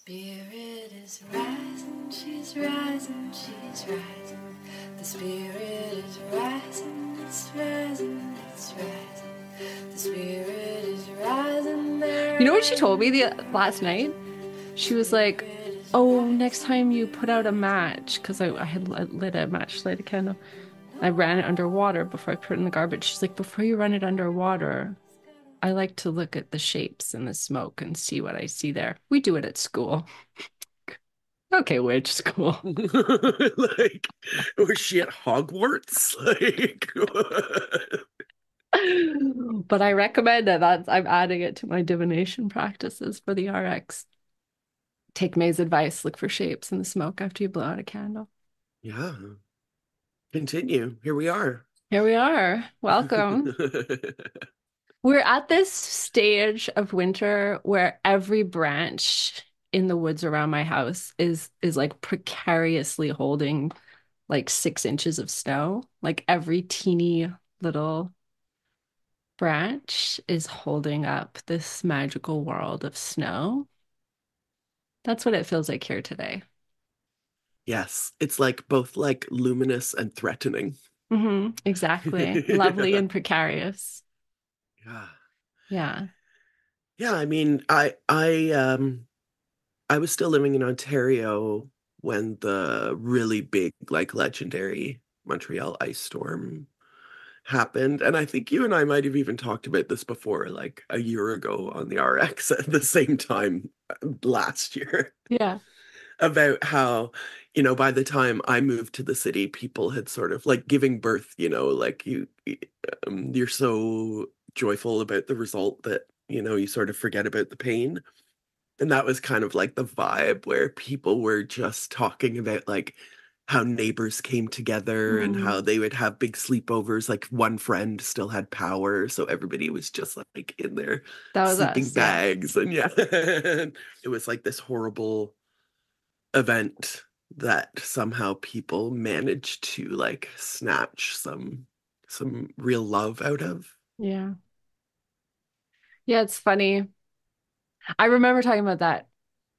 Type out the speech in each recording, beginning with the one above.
spirit is rising, she's rising, she's rising. The spirit is rising, it's rising, it's rising. The spirit is rising. You know what she told me the last night? She was like, "Oh, next time you put out a match," because I had lit a candle. I ran it underwater before I put it in the garbage. She's like, "Before you run it underwater, I like to look at the shapes in the smoke and see what I see there." We do it at school. Okay, witch school. Like, was she at Hogwarts? Like, But I recommend it. I'm adding it to my divination practices for the RX. Take May's advice, look for shapes in the smoke after you blow out a candle. yeah. Continue. Here we are. Here we are. Welcome. We're at this stage of winter where every branch in the woods around my house is like precariously holding like 6 inches of snow. Like every teeny little branch is holding up this magical world of snow. That's what it feels like here today. Yes, it's like both like luminous and threatening. Exactly. Lovely Yeah. and precarious. Yeah. Yeah. Yeah, I mean, I was still living in Ontario when the really big, like legendary Montreal ice storm happened. And I think you and I might have even talked about this before, like a year ago on the RX at the same time last year, Yeah. about how, by the time I moved to the city, people had sort of like giving birth, like you're so joyful about the result that, you sort of forget about the pain. And that was kind of like the vibe where people were just talking about like how neighbors came together and how Mm, they would have big sleepovers. Like one friend still had power, so everybody was just like in their that was sleeping us. Yeah. bags. And yeah, it was like this horrible event that somehow people managed to like snatch some real love out of. Yeah. Yeah, it's funny. I remember talking about that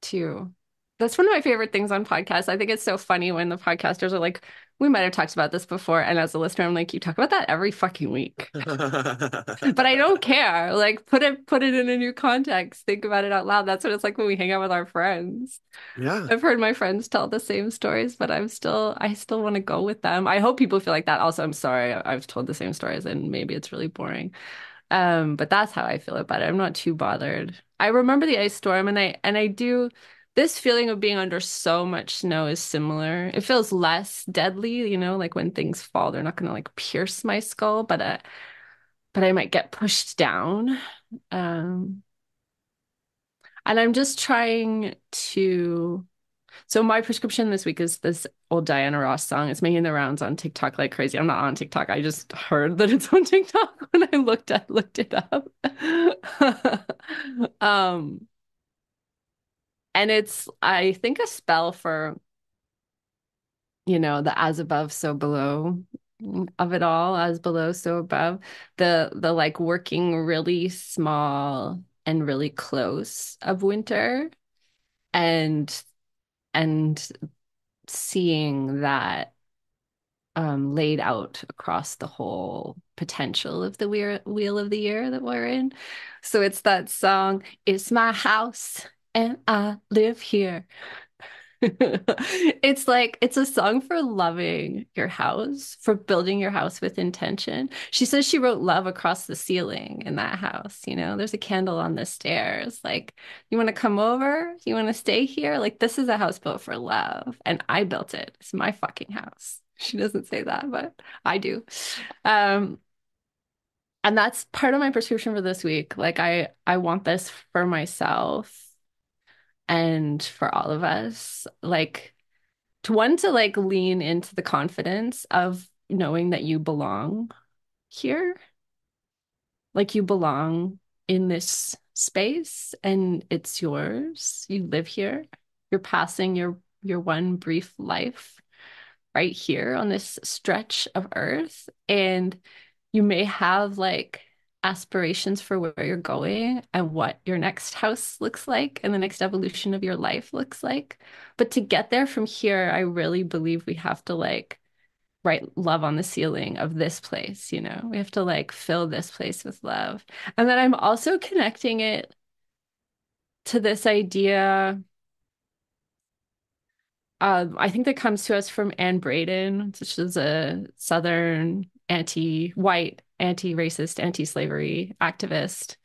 too. That's one of my favorite things on podcasts. I think it's so funny when the podcasters are like, we might have talked about this before. And as a listener, I'm like, you talk about that every fucking week. But I don't care. Like put it in a new context. Think about it out loud. That's what it's like when we hang out with our friends. Yeah. I've heard my friends tell the same stories, but I still want to go with them. I hope people feel like that. Also, I'm sorry, I've told the same stories and maybe it's really boring. But that's how I feel about it. I'm not too bothered. I remember the ice storm and I do this feeling of being under so much snow is similar. It feels less deadly, like when things fall, they're not gonna like pierce my skull, but I might get pushed down. Um, and I'm just trying to so my prescription this week is this old Diana Ross song. It's making the rounds on TikTok like crazy. I'm not on TikTok. I just heard that it's on TikTok when I looked it up. Um, and it's I think a spell for, the as above, so below of it all, as below, so above. The like working really small and really close of winter and and seeing that laid out across the whole potential of the wheel of the year that we're in. So it's that song, "It's my house and I live here." It's like it's a song for loving your house, for building your house with intention. She says she wrote love across the ceiling in that house. There's a candle on the stairs. Like, you want to come over? You want to stay here? Like, this is a house built for love, and I built it. It's my fucking house. She doesn't say that, but I do. Um, and that's part of my prescription for this week. Like, I want this for myself and for all of us. Like, to like lean into the confidence of knowing that you belong here, like you belong in this space and it's yours. You live here. You're passing your one brief life right here on this stretch of earth, and you may have like aspirations for where you're going and what your next house looks like and the next evolution of your life looks like. But to get there from here, I really believe we have to like write love on the ceiling of this place, you know? We have to like fill this place with love. And then I'm also connecting it to this idea, I think that comes to us from Anne Braden, which is a Southern anti-white, anti-racist, anti-slavery activist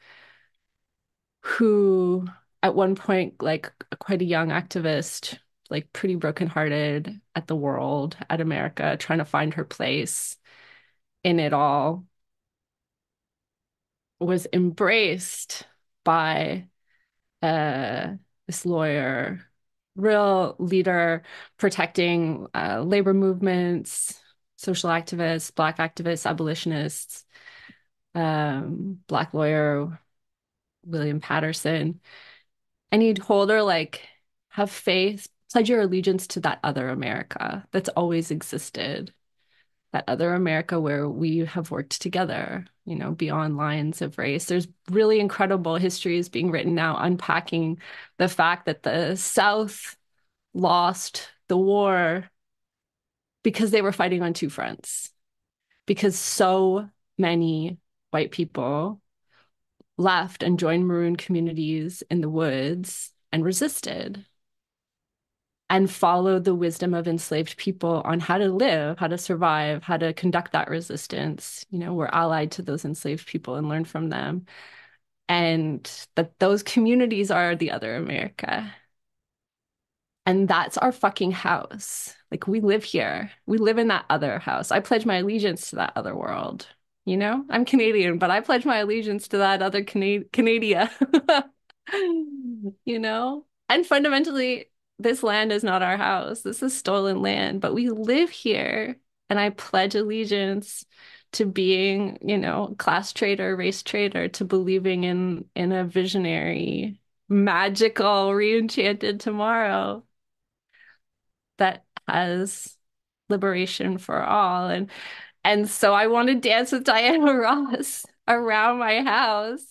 who at one point, like quite a young activist, like pretty brokenhearted at the world, at America, trying to find her place in it all, was embraced by this lawyer, real leader protecting labor movements, social activists, Black activists, abolitionists, Black lawyer William Patterson. And he'd hold her like, have faith, pledge your allegiance to that other America that's always existed, that other America where we have worked together, you know, beyond lines of race. There's really incredible histories being written now unpacking the fact that the South lost the war because they were fighting on two fronts, because so many white people left and joined maroon communities in the woods and resisted and followed the wisdom of enslaved people on how to live, how to survive, how to conduct that resistance. You know, we're allied to those enslaved people and learn from them. And that those communities are the other America. And that's our fucking house. Like we live here. We live in that other house. I pledge my allegiance to that other world. You know, I'm Canadian, but I pledge my allegiance to that other Canada. You know? And fundamentally, this land is not our house. This is stolen land, but we live here. And I pledge allegiance to being, you know, class traitor, race traitor, to believing in a visionary, magical, re-enchanted tomorrow that has liberation for all. And so I want to dance with Diana Ross around my house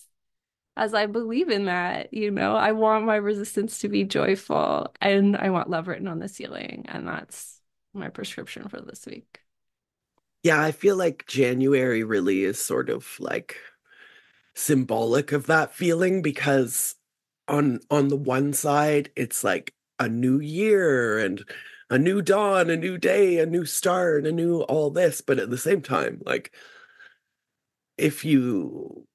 as I believe in that, you know. I want my resistance to be joyful and I want love written on the ceiling. And that's my prescription for this week. Yeah, I feel like January really is sort of like symbolic of that feeling because on the one side it's like a new year and a new dawn, a new day, a new start, a new all this, but at the same time, like if you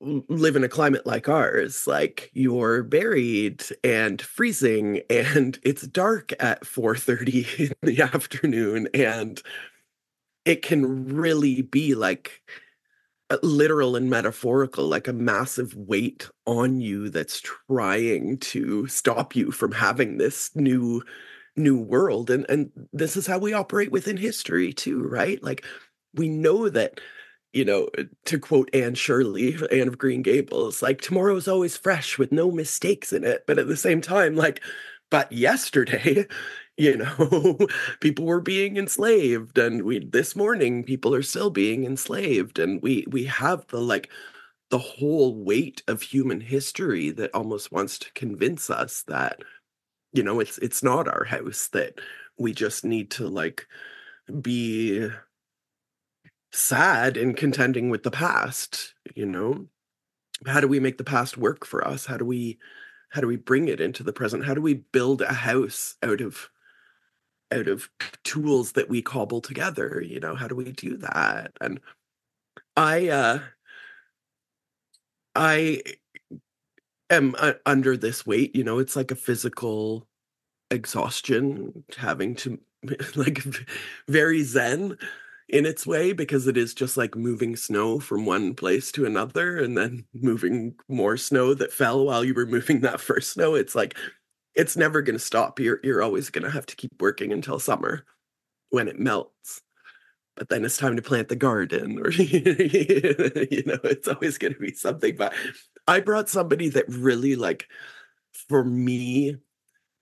live in a climate like ours, like you're buried and freezing and it's dark at 4:30 in the afternoon, and it can really be like literal and metaphorical, like a massive weight on you that's trying to stop you from having this new world. And this is how we operate within history too, right? Like we know that, you know, to quote Anne Shirley, Anne of Green Gables, like tomorrow is always fresh with no mistakes in it. But at the same time, like, but yesterday, you know, people were being enslaved, and we this morning people are still being enslaved, and we have the like the whole weight of human history that almost wants to convince us that, you know, it's not our house, that we just need to like be sad and contending with the past, you know. How do we make the past work for us? How do we bring it into the present? How do we build a house out of tools that we cobble together? You know, how do we do that? And I I am under this weight, you know. It's like a physical exhaustion, having to like very zen in its way, because it is just like moving snow from one place to another and then moving more snow that fell while you were moving that first snow. It's like it's never going to stop. You're always going to have to keep working until summer when it melts. But then it's time to plant the garden, or you know, it's always going to be something. But I brought somebody that really, like, for me,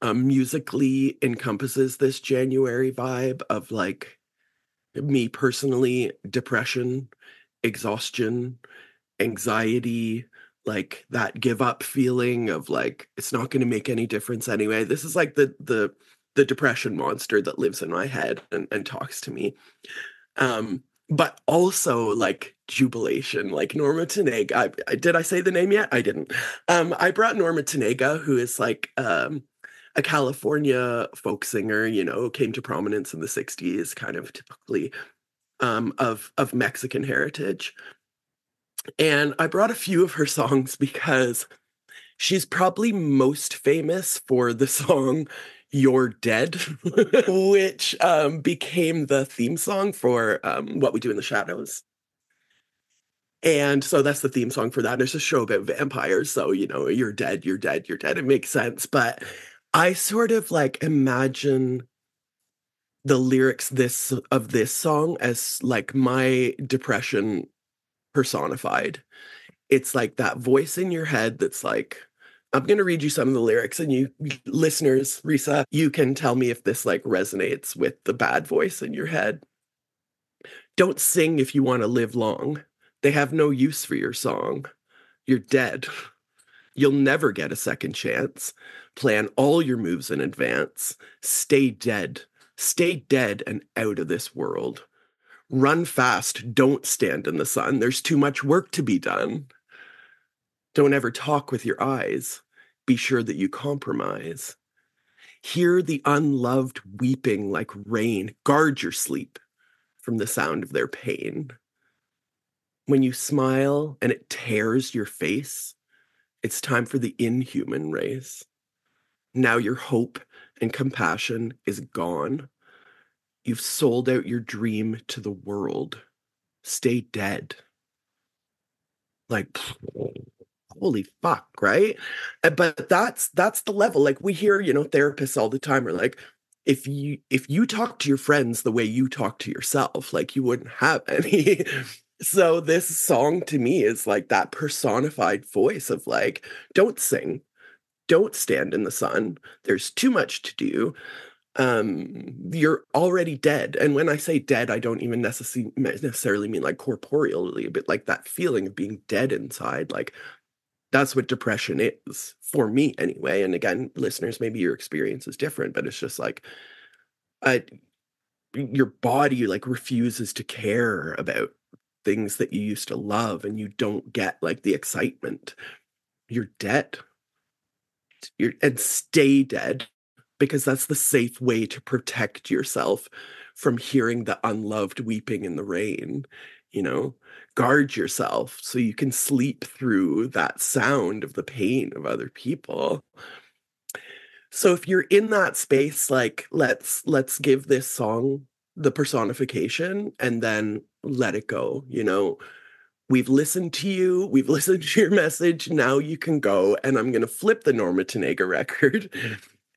musically encompasses this January vibe of like me personally, depression, exhaustion, anxiety, like that give up feeling of like it's not going to make any difference anyway. This is like the depression monster that lives in my head and talks to me. But also like jubilation, like Norma Tanega. Did I say the name yet? I didn't. I brought Norma Tanega, who is like a California folk singer, you know, came to prominence in the 60s, kind of typically of Mexican heritage. And I brought a few of her songs because she's probably most famous for the song You're Dead, which became the theme song for What We Do in the Shadows. And so that's the theme song for that. And it's a show about vampires. So, you know, you're dead, you're dead, you're dead. It makes sense. But I sort of like imagine the lyrics of this song as like my depression personified. It's like that voice in your head that's like, I'm going to read you some of the lyrics, and you listeners, Risa, you can tell me if this like resonates with the bad voice in your head. Don't sing if you want to live long. They have no use for your song. You're dead. You'll never get a second chance. Plan all your moves in advance. Stay dead. Stay dead and out of this world. Run fast. Don't stand in the sun. There's too much work to be done. Don't ever talk with your eyes. Be sure that you compromise. Hear the unloved weeping like rain. Guard your sleep from the sound of their pain. When you smile and it tears your face, it's time for the inhuman race. Now your hope and compassion is gone. You've sold out your dream to the world. Stay dead. Like, holy fuck, right? But that's the level. Like we hear, you know, therapists all the time are like, if you talk to your friends the way you talk to yourself, like you wouldn't have any. So this song to me is like that personified voice of like, don't sing, don't stand in the sun. There's too much to do. You're already dead. And when I say dead, I don't even necessarily mean like corporeally, but like that feeling of being dead inside. Like that's what depression is for me anyway. And again, listeners, maybe your experience is different, but it's just like your body like refuses to care about things that you used to love, and you don't get like the excitement. You're dead. And stay dead, because that's the safe way to protect yourself from hearing the unloved weeping in the rain. You know, guard yourself so you can sleep through that sound of the pain of other people. So if you're in that space, like let's give this song the personification and then let it go. You know, we've listened to you, we've listened to your message, now you can go. And I'm going to flip the Norma Tanega record.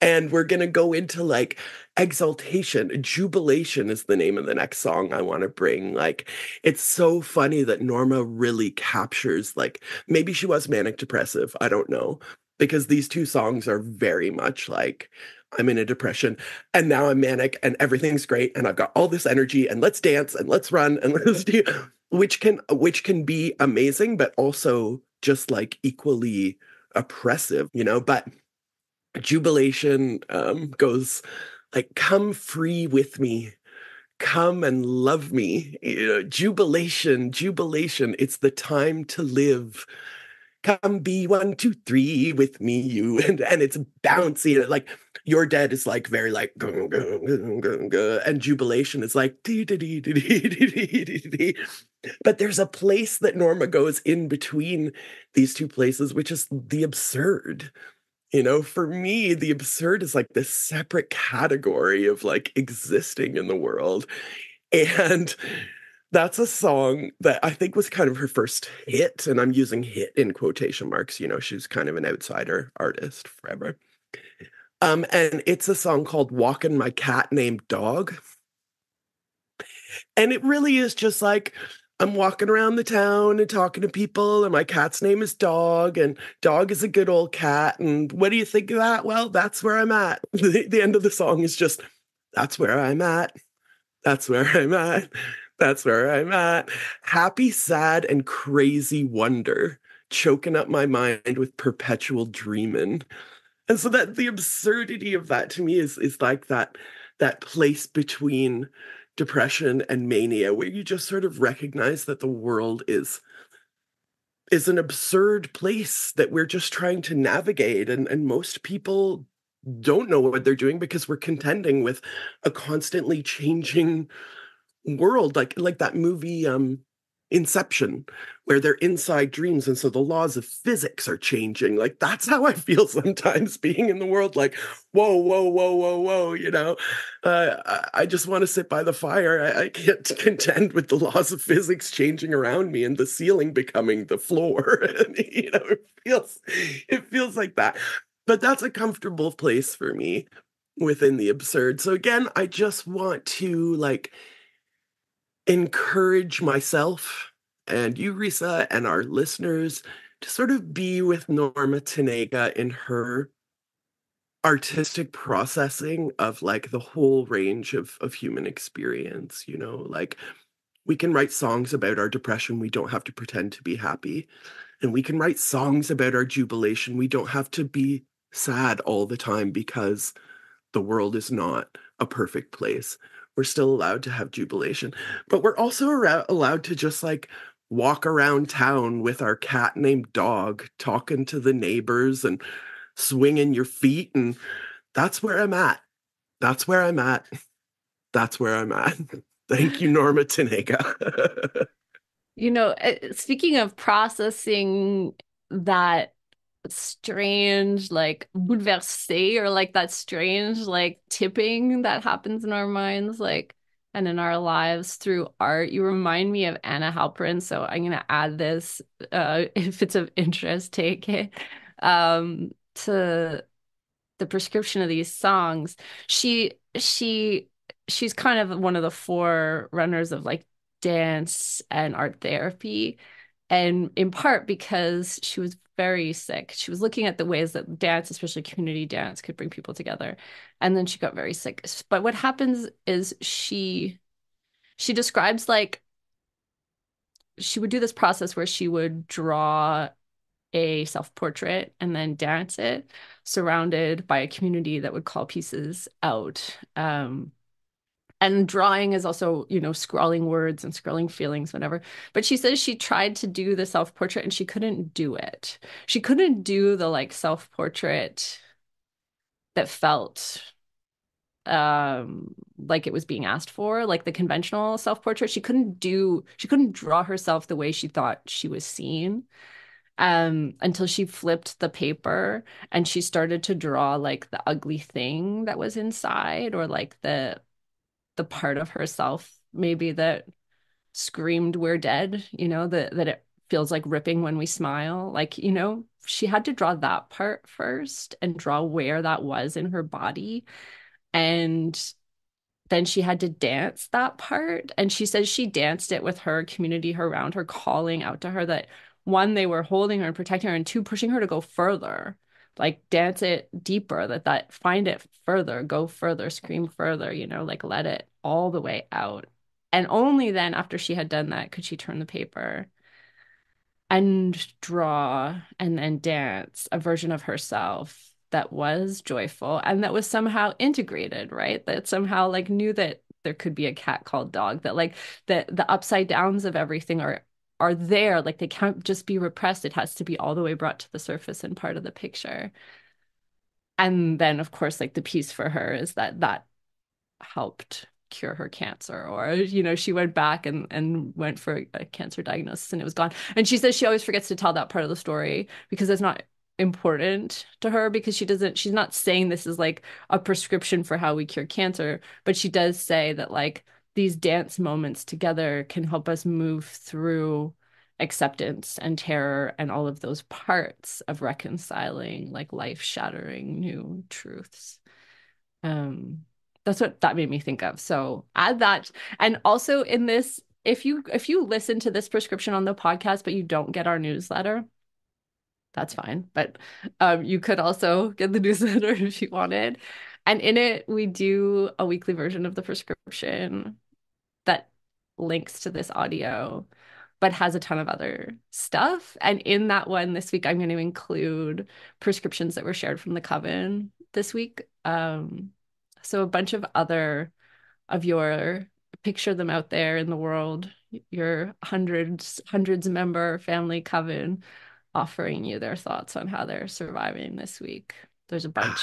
And we're going to go into like exaltation. Jubilation is the name of the next song I want to bring. Like, it's so funny that Norma really captures, like, maybe she was manic depressive. I don't know. Because these two songs are very much like, I'm in a depression and now I'm manic and everything's great. And I've got all this energy and let's dance and let's run and let's do, which can be amazing, but also just like equally oppressive, you know, but jubilation goes like, come free with me, come and love me. You know, jubilation, it's the time to live. Come be 1, 2, 3 with me, you, and it's bouncy, and like You're Dead is like very like and jubilation is like but there's a place that Norma goes in between these two places, which is the absurd. You know, for me, the absurd is like this separate category of like existing in the world. And that's a song that I think was kind of her first hit. And I'm using hit in quotation marks. You know, she's kind of an outsider artist forever. And it's a song called Walking My Cat Named Dog. And it really is just like, I'm walking around the town and talking to people, and my cat's name is Dog, and Dog is a good old cat. And what do you think of that? Well, that's where I'm at. The end of the song is just, that's where I'm at. That's where I'm at. That's where I'm at. Happy, sad, and crazy wonder, choking up my mind with perpetual dreaming. And so that the absurdity of that to me is like that place between depression and mania, where you just sort of recognize that the world is an absurd place that we're just trying to navigate. And most people don't know what they're doing because we're contending with a constantly changing world, like that movie Inception, where they're inside dreams and so the laws of physics are changing. Like that's how I feel sometimes being in the world, like whoa, whoa, whoa, whoa, whoa, I just want to sit by the fire. I can't contend with the laws of physics changing around me and the ceiling becoming the floor. And, it feels like that, but that's a comfortable place for me within the absurd. So again, I just want to like encourage myself and you, Risa, and our listeners to sort of be with Norma Tanega in her artistic processing of like the whole range of human experience. Like we can write songs about our depression. We don't have to pretend to be happy. And we can write songs about our jubilation. We don't have to be sad all the time because the world is not a perfect place. We're still allowed to have jubilation, but we're also allowed to just like walk around town with our cat named Dog, talking to the neighbors and swinging your feet. And that's where I'm at. That's where I'm at. That's where I'm at. Thank you, Norma Tanega. Speaking of processing that strange like bouleversé or like that strange like tipping that happens in our minds like and in our lives through art, you remind me of Anna Halprin, so I'm gonna add this if it's of interest, take it to the prescription of these songs. She's kind of one of the forerunners of like dance and art therapy, and in part because she was very sick. She was looking at the ways that dance, especially community dance, could bring people together, and then she got very sick. But what happens is she describes like she would do this process where she would draw a self-portrait and then dance it surrounded by a community that would call pieces out. And drawing is also, scrawling words and scrawling feelings, whatever. But she says she tried to do the self-portrait and she couldn't do it. She couldn't do the like self-portrait that felt like it was being asked for, like the conventional self-portrait. She couldn't draw herself the way she thought she was seen, until she flipped the paper and she started to draw like the ugly thing that was inside, or like the part of herself maybe that screamed we're dead, that it feels like ripping when we smile, like, she had to draw that part first and draw where that was in her body, and then she had to dance that part. And she says she danced it with her community around her, calling out to her that one, they were holding her and protecting her, and two, pushing her to go further, like dance it deeper, that find it further, go further, scream further, like let it all the way out. And only then, after she had done that, could she turn the paper and draw and then dance a version of herself that was joyful and that was somehow integrated, right? That somehow like knew that there could be a cat called Dog, that like the upside downs of everything are there, like they can't just be repressed. It has to be all the way brought to the surface and part of the picture. And then of course like the piece for her is that helped cure her cancer, or she went back and went for a cancer diagnosis and it was gone. And she says she always forgets to tell that part of the story because it's not important to her, because she's not saying this is like a prescription for how we cure cancer, but she does say that like these dance moments together can help us move through acceptance and terror and all of those parts of reconciling like life-shattering new truths. um that's what that made me think of. So add that. And also in this, if you listen to this prescription on the podcast, but you don't get our newsletter, that's fine. But you could also get the newsletter if you wanted. And in it, we do a weekly version of the prescription that links to this audio, but has a ton of other stuff. And in that one this week, I'm going to include prescriptions that were shared from the coven this week. So a bunch of other of your, picture them out there in the world, your hundreds member family coven offering you their thoughts on how they're surviving this week. There's a bunch.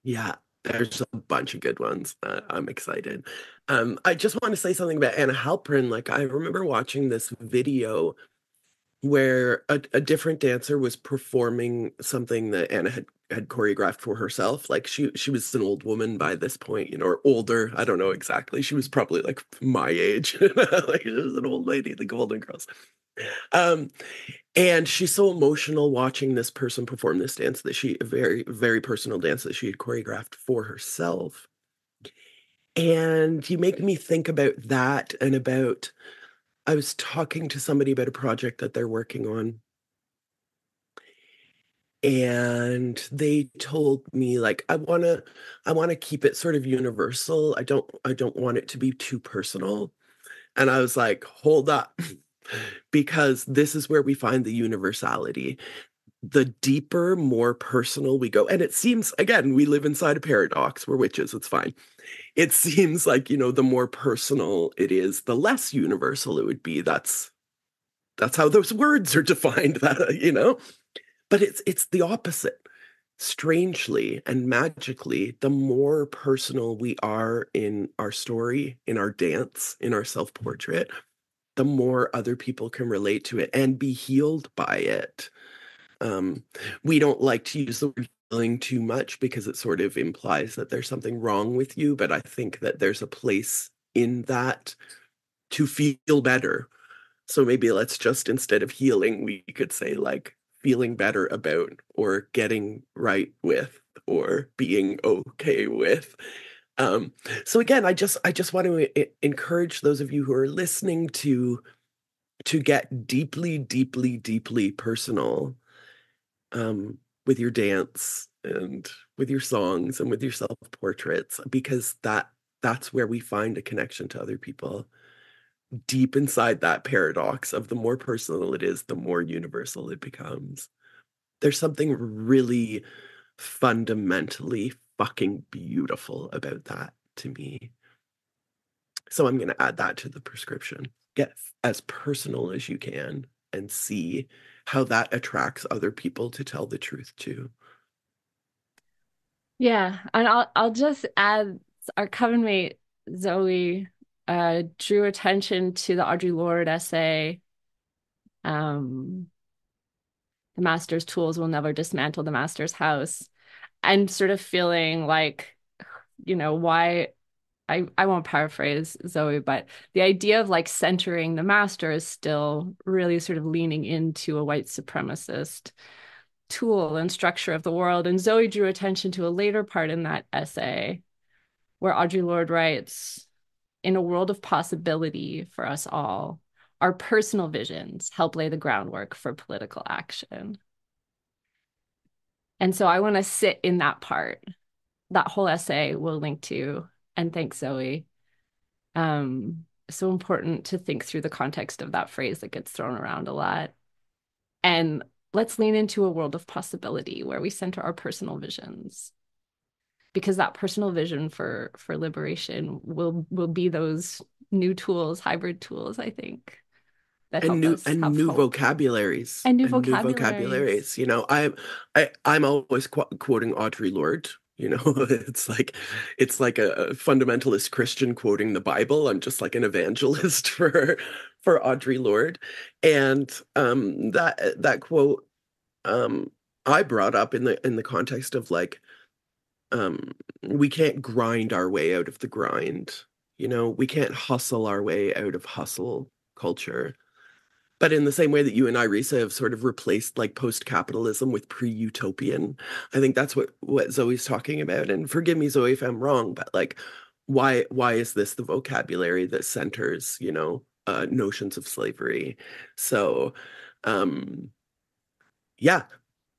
Yeah, there's a bunch of good ones. I'm excited. I just want to say something about Anna Halprin. Like, I remember watching this video where a different dancer was performing something that Anna had choreographed for herself. Like, she was an old woman by this point, you know, or older. I don't know exactly. She was probably like my age. Like, she was an old lady, the Golden Girls. And she's so emotional watching this person perform this dance that a very, very personal dance that she had choreographed for herself. And you make me think about that and about, I was talking to somebody about a project that they're working on. And they told me, like, I wanna keep it sort of universal. I don't want it to be too personal. And I was like, hold up, because this is where we find the universality. The deeper, more personal we go. And it seems, again, we live inside a paradox. We're witches, it's fine. It seems like, you know, the more personal it is, the less universal it would be. That's how those words are defined, that, you know? But it's the opposite. Strangely and magically, the more personal we are in our story, in our dance, in our self-portrait, the more other people can relate to it and be healed by it. We don't like to use the word healing too much because it sort of implies that there's something wrong with you, but I think that there's a place in that to feel better. So maybe let's just, instead of healing, we could say, like, feeling better about, or getting right with, or being okay with. So again, I just want to encourage those of you who are listening to get deeply, deeply, deeply personal with your dance and with your songs and with your self-portraits, because that's where we find a connection to other people. Deep inside that paradox of the more personal it is, the more universal it becomes. There's something really fundamentally fucking beautiful about that to me. So I'm going to add that to the prescription. Get as personal as you can and see how that attracts other people to tell the truth too. Yeah, and I'll just add, our coven mate Zoe drew attention to the Audre Lorde essay, The Master's Tools Will Never Dismantle the Master's House, and sort of feeling like, you know, why, I won't paraphrase Zoe, but the idea of like centering the master is still really sort of leaning into a white supremacist tool and structure of the world. And Zoe drew attention to a later part in that essay where Audre Lorde writes, in a world of possibility for us all, our personal visions help lay the groundwork for political action. And so I want to sit in that part. That whole essay we'll link to, and thanks, Zoe. So important to think through the context of that phrase that gets thrown around a lot. And let's lean into a world of possibility where we center our personal visions, because that personal vision for liberation will be those new tools, hybrid tools, I think, that And help new us have hope. vocabularies And new and new vocabularies. vocabularies. You know, I'm always quoting Audre Lorde. You know, it's like a fundamentalist Christian quoting the Bible. I'm just like an evangelist for Audre Lorde, and that quote I brought up in the context of, like, we can't grind our way out of the grind. You know, we can't hustle our way out of hustle culture. But in the same way that you and I, Risa, have sort of replaced, like, post-capitalism with pre-utopian, I think that's what Zoe's talking about. And forgive me, Zoe, if I'm wrong, but, like, why is this the vocabulary that centers, you know, notions of slavery? So, yeah,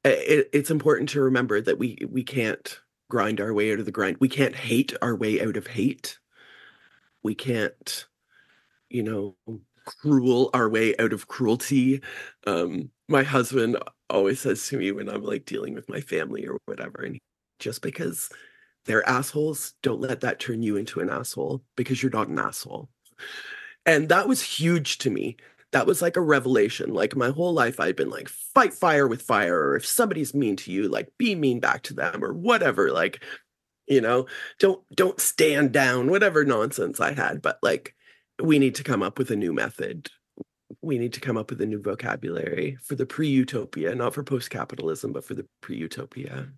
it's important to remember that we can't grind our way out of the grind. We can't hate our way out of hate. We can't, cruel our way out of cruelty. My husband always says to me when I'm like dealing with my family or whatever, and just because they're assholes, don't let that turn you into an asshole, because you're not an asshole. And that was huge to me. That was like a revelation. Like my whole life, I'd been like, fight fire with fire. Or if somebody's mean to you, like be mean back to them or whatever. Like, don't stand down, whatever nonsense I had. But like, we need to come up with a new method. We need to come up with a new vocabulary for the pre-utopia, not for post-capitalism, but for the pre-utopia.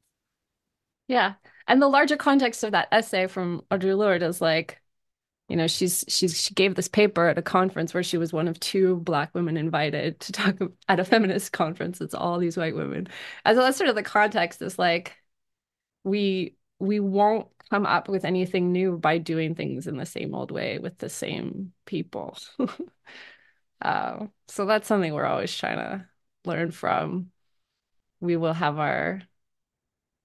Yeah. And the larger context of that essay from Audre Lorde is like, she gave this paper at a conference where she was one of 2 Black women invited to talk at a feminist conference. It's all these white women. And so that's sort of the context, is like, we won't come up with anything new by doing things in the same old way with the same people. So that's something we're always trying to learn from. We will have our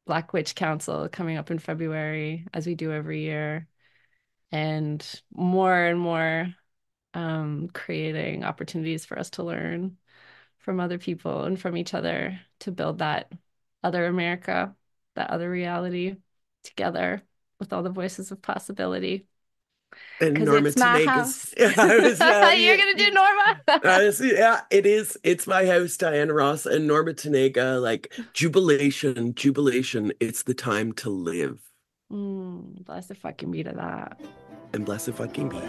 Black Witch Council coming up in February, as we do every year, and more creating opportunities for us to learn from other people and from each other to build that other America, that other reality together with all the voices of possibility. And Because Norma it's my Tanega's. house. You're going to do Norma? Yeah, it is. It's my house, Diana Ross and Norma Tanega. Like, jubilation. It's the time to live. Bless if I can be to that. And bless if I can be. Me,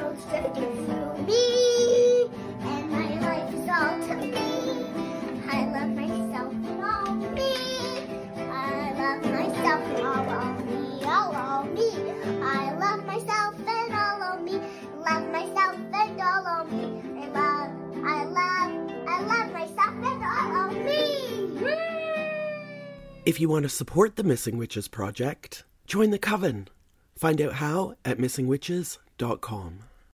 and my life is all to me. I love myself and all me. I love myself and all of me, all of me. I love myself and all of me. Love myself and all of me. I love myself and all of me. If you want to support the Missing Witches Project, join the Coven. Find out how at missingwitches.com.